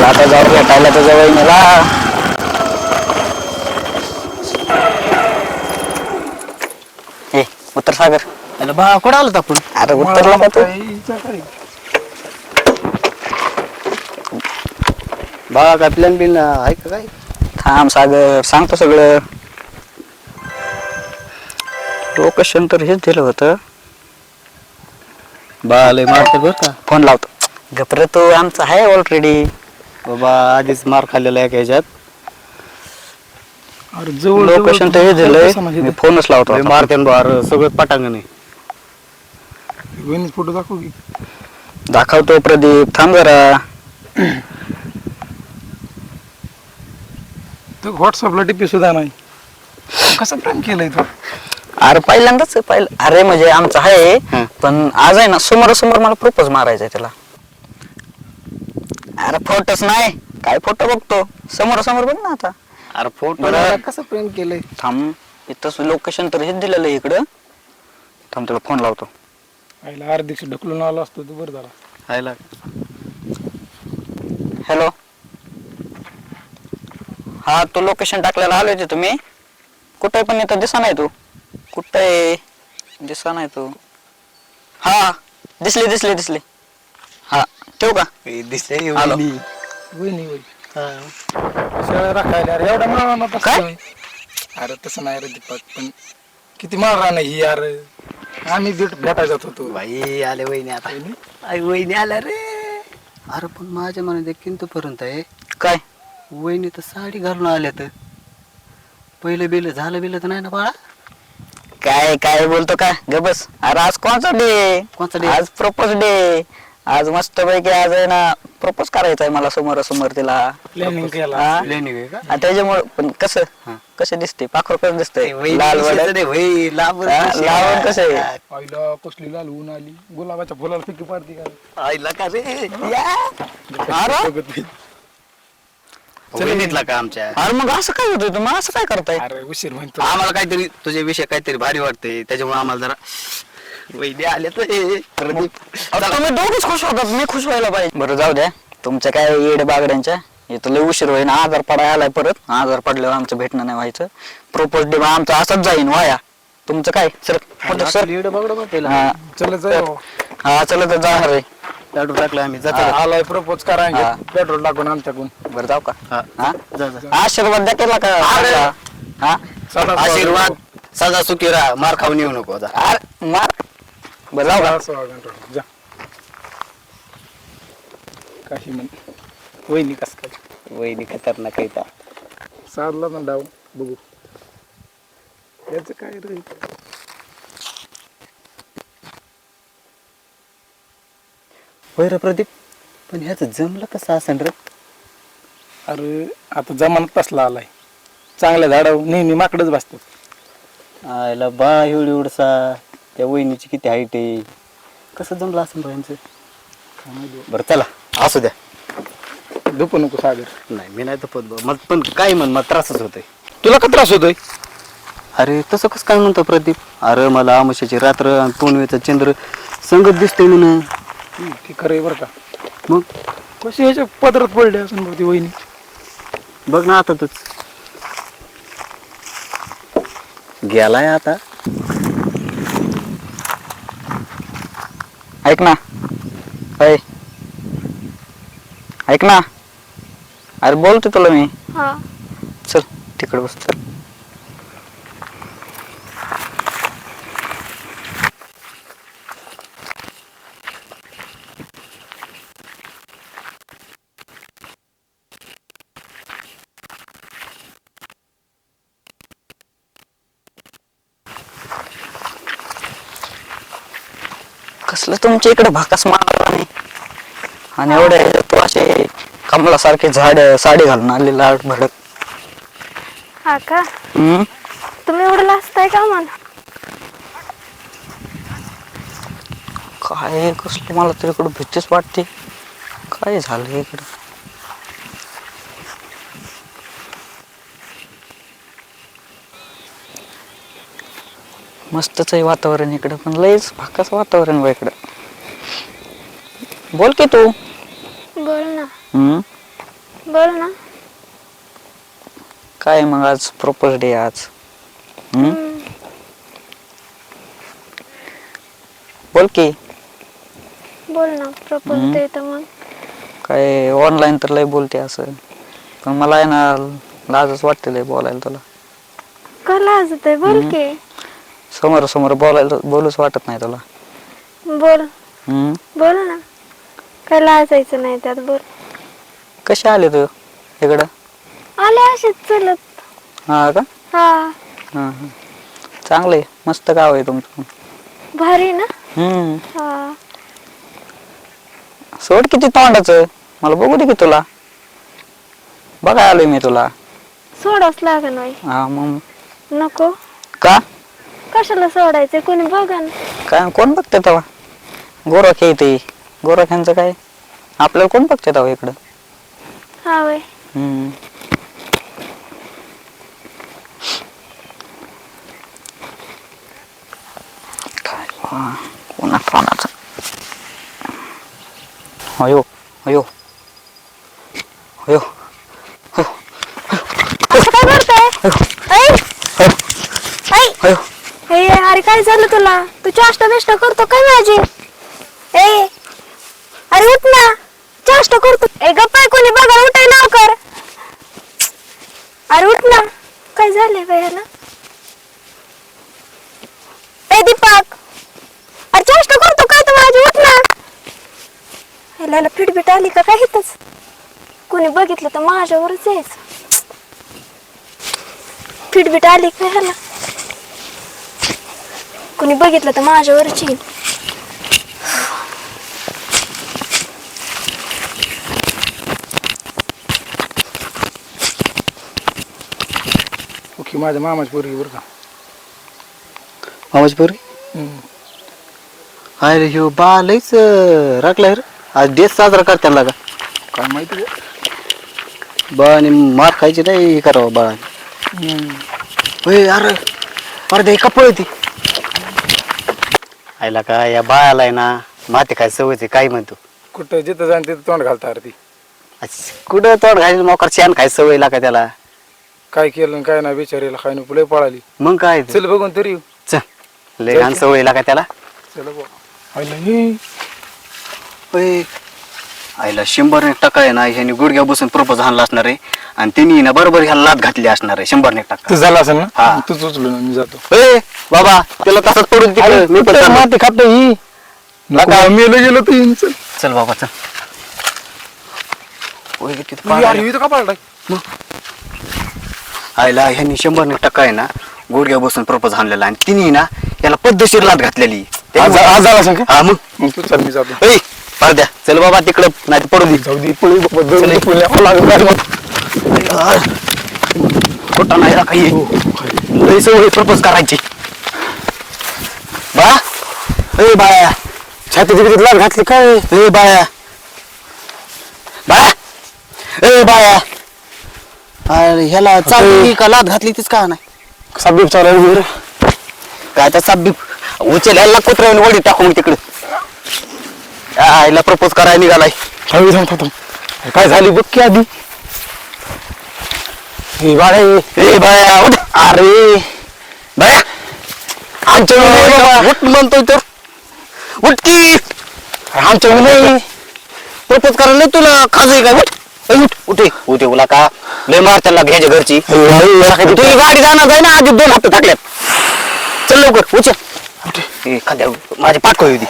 चला आता जाऊ भेटायला तुझ्या वहिनीला. ए उत्तर सागर. अरे बा कुठं आलोत आपण? अरे उत्तरला का तू? बा काय प्लॅन बिन आहे का काय? थांब सागर सांगतो सगळं. लोकेशन तर हेच दिलं होतं. बा लय मारते बर का. फोन लावतो. घबरे तो आमचा आहे ऑलरेडी. बाबा आधीच मार खाल्लेला आहे ह्याच्यात. अरे जवळ लोकेशन तर हे दिलंय. मी फोनच लावतो लय आता. मारते बार सगळं पटांगण आहे. वहिनी फोटो दाखव की. दाखवतो प्रदीप थांब जरा. तर व्हॉट्सअपला टिपी सुद्धा नाही. कसं प्रेम केलंय तू? अरे पहिल्यांदाच पहिलं. अरे म्हणजे आमचं आहे हं. पण आज आहे ना समोरासमोर मला प्रपोज मारायचंय त्याला. अरे फोटोच नाही काय फोटो बघतो समोरासमोर बघ ना आता. अरे फोटो बरं. कसं प्रेम केलंय? थांब इथं लोकेशन तर हेच दिलेलं आहे इकडं. थांब तुला फोन लावतो. आईला अर्धीक्ष ढकलून आला असतो तू बरं झाला. खायला हॅलो हा तो लोकेशन टाकलेला आलोय ते तुम्ही कुठे पण इथं दिसा नाही तू. कुठे दिसा नाही तू. हा दिसली दिसली दिसली. हा ठेवू का? दिसले आलो. वहिनी वहिनी शाळा राखायला अरे एवढा मारा काय? अरे तसं नाही रे दीपक पण किती मारा नाही ही यार. आम्ही भेटायला जात होतो. बाई आले वहिनी आता. आई वहिनी आल्या रे. अरे पण माझ्या मनात एक किंतु पर्यंत आहे. काय वहिनी तर साडी घालून आल्या तर पहिलं बिल झालं बिल तर नाही ना बाळा? काय काय बोलतो का ग बस. अरे आज कोणता डे? कोणता डे? आज प्रपोज डे. आज मस्त पैकी आज आहे ना प्रपोज करायचा आहे मला समोरासमोर तिला. प्लॅनिंग केला. हा? लेणी आहे का? आणि त्याच्यामुळे पण कसं हा. कसं दिसते पाखर कसं दिसतंय वहिनी लाल कशाचं वडक. रे, वही, लांबून हा, कशी लावून आहे? कसं आहे? आईला कसली लाल ऊन आली गुलाबाच्या फुलाला फिकी पाडती का? आईला का रे अरे बघत नाही. वहिनीतला का आमच्या? अरे मग असं काय होतंय तुम्ही असं काय करताय? अरे उशीर म्हणतो. आम्हाला काहीतरी तुझे विषय काहीतरी भारी वाटते त्याच्यामुळे आम्हाला जरा वहिनी आल्या तर प्रदीप. अरे तुम्ही दोघच खुश होतात मी खुश व्हायला पाहिजे. बरं जाऊ द्या तुमच्या काय येड बागड्यांच्या. इथं लय उशीर होईन. आजार पडाय आलाय परत. आजार पडल्यावर आमचं भेटणं नाही व्हायचं. प्रपोज डे आमचं असंच जाईन वाया. तुमचं काय सर सर लीड बघडं बघ त्याला. हा चल जाऊ. हा चला तर जाणार रे. लाडू टाकलं आम्ही जातो. आलाय प्रपोज करायचे हा. पेट्रोल टाकून आमच्याकडून. बरं जाऊ का? हा. हा जा, जा. आशीर्वाद द्या केला का? हा सदा आशीर्वाद सदा सुखी राहा मार खाऊन येऊ नको जा. अरे मार. बरं जाऊ का? जा काही म्हण वहिनी कस काय वहिनी खतरनाक आहे. साधला ना डाव बघू याच काय रे. होय रे प्रदीप पण ह्याचं जमलं कसं असेल रे? अरे आता जमानात तसला आलाय. चांगल्या झाडावर नेहमी माकडच बसतात. आयला बा एवढी एवढसा त्या वहिनीची किती हाईट आहे. कसं जमलं असेल बायांचं? बरं चला असू द्या. दुखू नको सागर. नाही मी नाही तर मग पण काय म्हण मला त्रासच होतोय. तुला का त्रास होतोय? अरे तसं कसं काय म्हणतो प्रदीप? अरे मला आमुष्याची रात्र आणि पौर्णिमेचा चंद्र संगत दिसतोय म्हणून. ते खरं आहे बरं का. मग कशी ह्याच्या पदरात पडले असं बघ ती वहिनी. बघ ना आता तूच गेलाय आता. ऐक ना ऐ ऐक ना. अरे बोलतो तुला मी. हा चल तिकडे बस चल. कसलं तुमच्या इकडे भाकास मारला नाही. आणि एवढे तू असे कमलासारखे झाड साडी घालून आले लाल भडक. हा का हम्म तुम्ही एवढं लाजताय का मला? काय कसलं मला तर इकडं भीतीच वाटते. काय झालं इकडं? मस्तच आहे वातावरण इकडं पण लयच भाकास वातावरण बा इकडं. बोल की तू. बोल ना. हम्म बोल ना. काय मग आज प्रपोज डे आज. बोल की. बोल ना प्रपोज डे तर मग. काय ऑनलाईन तर लय बोलते असं, पण मला आहे ना लाजच वाटते लय बोलायला तुला. का लाजत आहे? बोल की. समोर समोर बोलूच वाटत नाही तुला. बोल. बोल ना. काय लाजायचं नाही त्यात. बोल. कशी आले तू इकडं? आले असेच चलत. हा का? हा. हा चांगलंय, मस्त गाव आहे तुमचं. भारी ना. हम्म. सोड किती तोंडाचं, मला बघू दे की तुला. बघा आलोय मी तुला. सोडावच लागेल बाई. हा मग. नको. का? कशाला सोडायचं? कोणी बघा ना. काय कोण बघते तेव्हा? गोरख येते, गोरखांचं काय आपल्याला कोण बघते तेव्हा इकडं. हा वय. काय कोणा कोणाचं. अयो अयो अयो. असं काय करताय? अयो. हे अरे काय झालं तुला? तू चाष्टा बिष्टा करतो काय माझी? ए अरे उठ ना. चाष्टा करतो. ए गप्पा कोणी बघा. उठाय लवकर. अरे उठ ना. काय झालंय बायाला? ए दीपक अरे चाष्टा करतो काय तू माझी? उठ ना. ह्याला फिटबिट आली का काय हितच? कोणी बघितलं तर माझ्यावरच यायचं. फिटबिट आली का ह्याला? कोणी बघितलं तर माझ्यावरच येईल. ओके माझ्या मामाची पोरगी बरं का. मामाची पोरगी? अरे ह्यो बा लईच राखलाय रे. आज देश साजरा करताना का काय माहिती का? बाळाने मार खायची नाही हे करावं बाळाने. होय अरे पडदे कपळ होती. आयला का या बाळाला आहे ना माती काय सवयची काय म्हणतो. कुठं जिथं जाईन तिथं तोंड घालता अरे ती. कुठं तोंड घालायचं मोकार शेण काय सवय लागा त्याला. काय केलं काय ना बिचारीला काय नको लय पळाली. मग काय ते? चल बघून तरी येऊ. चल लय घाण सवय लागा त्याला. चल बघ. आईला हे होय आईला 100% आहे ना ह्याने गुडघ्या बसून प्रपोज आणला असणार आहे आणि त्यांनी ना बरोबर ह्याला लात घातली असणार आहे 100%. तू झाला असेल ना. हा. तूच उचलू ना मी जातो. होय बाबा त्याला तसंच पडून तिकडे मी पण चाललो. माती खातो ही. नका मेलं गेलो तू येईन. चल चल बाबा चल. होय किती यार पागल. इथं का पाडलाय? आईला ह्यांनी 100% आहे ना गुडघ्या बसून प्रपोज आणलेला आणि तिने ना याला पद्धतशीर लात घातलेली. आज झाला असेल का? हा मग मग तू चल मी जातो. होय पडद्या चल बाबा तिकडं नाही तर पडू दे. जाऊ दे पुळी खोटा नाही काही लय सवय प्रपोज करायची. बा ए बाया छाती तिकडे लाट घातली काय? ए बाया बाया ए बाया अरे ह्याला चालली का लात घातली तीच का नाही. साबीब चालायला काय तर साबीब उचल ह्याला कुत्र्याने वडी टाकून तिकडे ह्याला प्रपोज करायला निघालाय. काय झाली बघ की आधी. ए बाया उठ. अरे बाया आमच्या उठ म्हणतोय तर उठ की. आमच्या नाही प्रपोज करायला नाही तुला खाजय काय. उठ ए, उठ उठे उठे उला का लय मार त्याला घ्यायच्या घरची. तुझी गाडी जाणार आहे ना आधी 2 हप्ते टाकल्यात. चल लवकर उचल. एखाद्या माझी पाठकोय होती.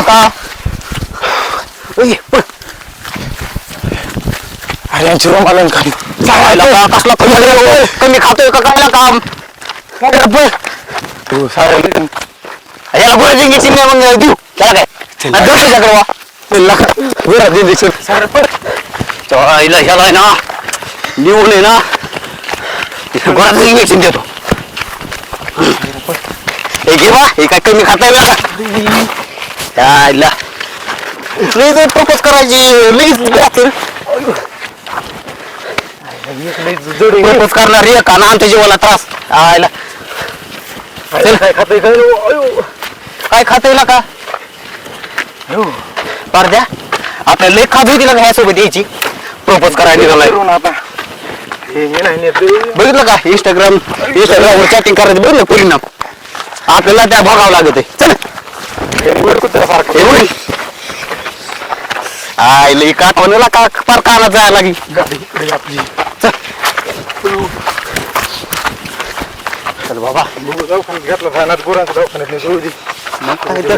का अरे आमची रोम आला खाली. कसला कमी खातोय का काय काम याला गोळ्या इंजेक्शन मग देऊ त्याला काय ह्याला आहे ना निवडून आहे ना गोळ्याचं इंजेक्शन देतो. हे घे बा हे काय कमी खाता यायला प्रपोज करायची प्रपोज करणार रे का ना आमच्या जीवाला त्रास आयला. काय खातोय ना का पारद्या आपल्याला लय खाज होती ना ह्यासोबत यायची प्रपोज करायला निघालाय करू ना आता हे मी नाही नेत. बघितलं का इंस्टाग्रामवर चॅटिंग करायचं बघितलं परिणाम आपल्याला त्या बघावं लागत आहे चल हे वर कुत्र्यासारखं. आय लई काठवणला का पार कानात जायला लागली गाडी इकडे आपली. चल चल बाबा बघू दवाखान्यात घेतला जाणार गुरांच्या दवाखान्यात नाही जाऊ दे. मग काय तर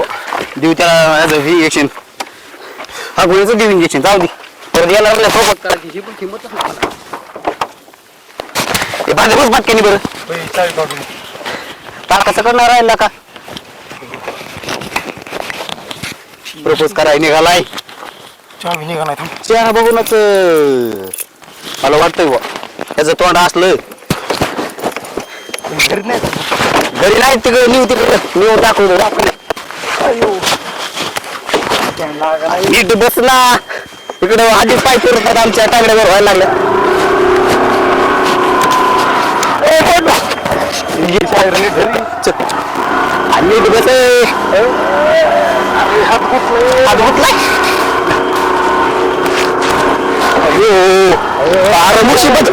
देऊ त्याला इंजेक्शन हा गोळीचं देऊ इंजेक्शन जाऊ दे परत यायला लागलं प्रपोज करायची ही पण किंमतच नाही हे भांडे बस बाटक्यानी बरं बाई, चावी काढून. तार कसं करणार राहिला का प्रपोज करायला निघालाय चावी निघा नाही थांब. चेहरा बघूनच मला वाटतंय बुवा त्याचं तोंड असलं घरी नाही घरी नाही तिकडे न्यू तिकडे न्यू दाखवतो नीट बस ना इकडे आधीच पाय फिरतात आमच्या टांगड्यावर व्हायला लागलं घरी आणि नीट बस हात गुतलाय अरे मुसीबत